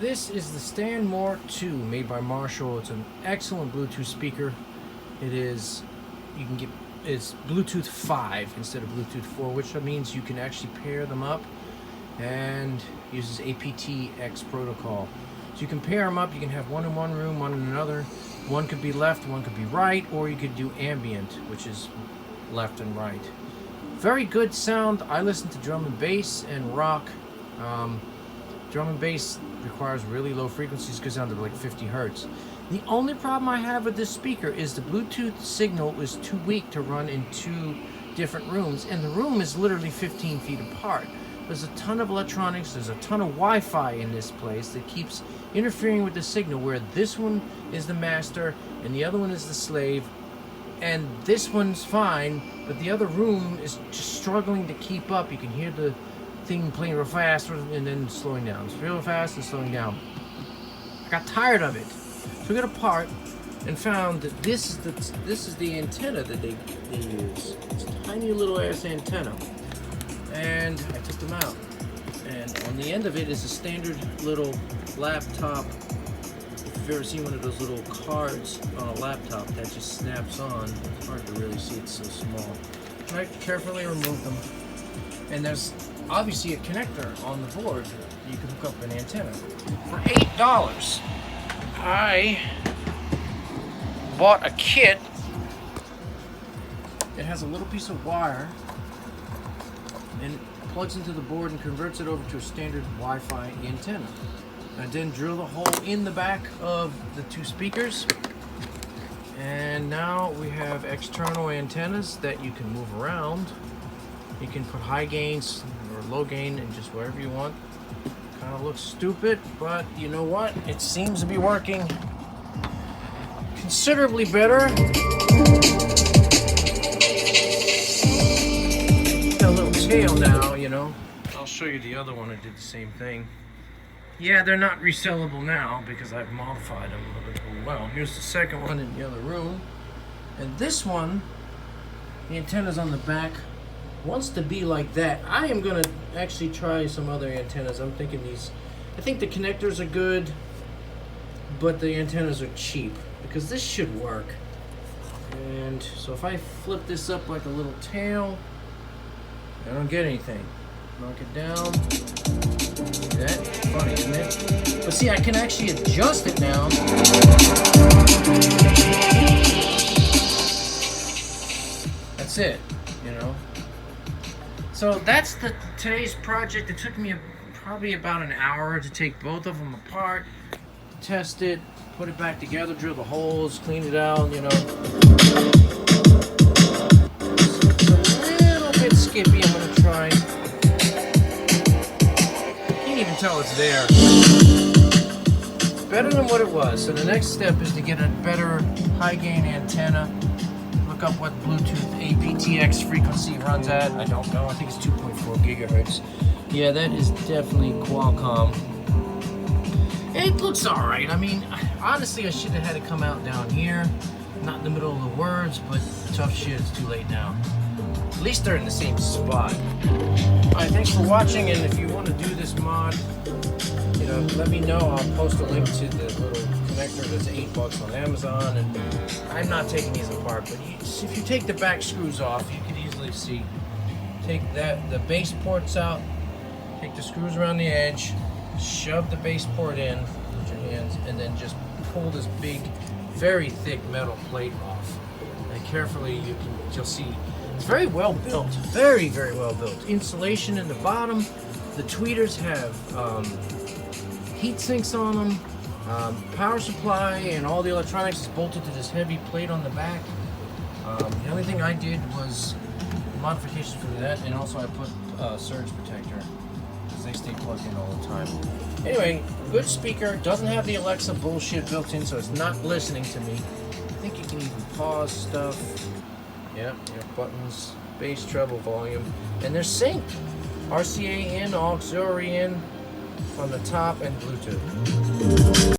This is the Stanmore II, made by Marshall. It's an excellent Bluetooth speaker. It's Bluetooth 5 instead of Bluetooth 4, which means you can actually pair them up, and uses aptX protocol. So you can pair them up. You can have one in one room, one in another. One could be left, one could be right, or you could do ambient, which is left and right. Very good sound. I listen to drum and bass and rock. Drum and bass requires really low frequencies, goes down to like 50 hertz. The only problem I have with this speaker is the Bluetooth signal is too weak to run in two different rooms, and the room is literally 15 feet apart. There's a ton of electronics, there's a ton of Wi-Fi in this place that keeps interfering with the signal, where this one is the master and the other one is the slave, and this one's fine, but the other room is just struggling to keep up. You can hear the thing playing real fast and then slowing down. It's real fast and slowing down. I got tired of it. Took it apart and found that this is the antenna that they use. It's a tiny little ass antenna. And I took them out. And on the end of it is a standard little laptop. If you've ever seen one of those little cards on a laptop that just snaps on, it's hard to really see, it's so small. I carefully remove them. And there's obviously a connector on the board. You can hook up an antenna. For $8, I bought a kit. It has a little piece of wire and plugs into the board and converts it over to a standard Wi-Fi antenna. I then drill the hole in the back of the two speakers, and now we have external antennas that you can move around. You can put high gains or low gain and just wherever you want. Kind of looks stupid, but you know what? It seems to be working considerably better. Got a little tail now, you know. I'll show you the other one that did the same thing. Yeah, they're not resellable now because I've modified them a little bit. Well, here's the second one in the other room. And this one, the antenna's on the back, wants to be like that. I am gonna actually try some other antennas. I'm thinking I think the connectors are good, but the antennas are cheap, because this should work. And so if I flip this up like a little tail, I don't get anything. Knock it down. That's funny, isn't it? But see, I can actually adjust it now. That's it, you know. So that's today's project. It took me probably about an hour to take both of them apart, test it, put it back together, drill the holes, clean it out, you know. It's a little bit skippy. I'm gonna try. Can't even tell it's there. It's better than what it was. So the next step is to get a better high gain antenna. Look up what Bluetooth aptX frequency runs at. I don't know. I think it's 2.4 gigahertz. Yeah, that is definitely Qualcomm. It looks alright. I mean, honestly, I should have had it come out down here, not in the middle of the words, but tough shit, it's too late now. At least they're in the same spot. Alright, thanks for watching, and if you want to do this mod, you know, let me know. I'll post a link to the little connector that's $8 on Amazon, and I'm not taking these apart, but if you take the back screws off, you can easily see. Take the base ports out, take the screws around the edge, shove the base port in with your hands, and then just pull this big, very thick metal plate off. And carefully, you'll see it's very well built, very, very well built. Insulation in the bottom. The tweeters have heat sinks on them. Power supply and all the electronics is bolted to this heavy plate on the back. The only thing I did was modifications for that, and also I put surge protector, because they stay plugged in all the time. Anyway, good speaker. Doesn't have the Alexa bullshit built in, so it's not listening to me. I think you can even pause stuff. Yeah, buttons, bass, treble, volume, and they're synced. RCA in, auxiliary in on the top, and Bluetooth.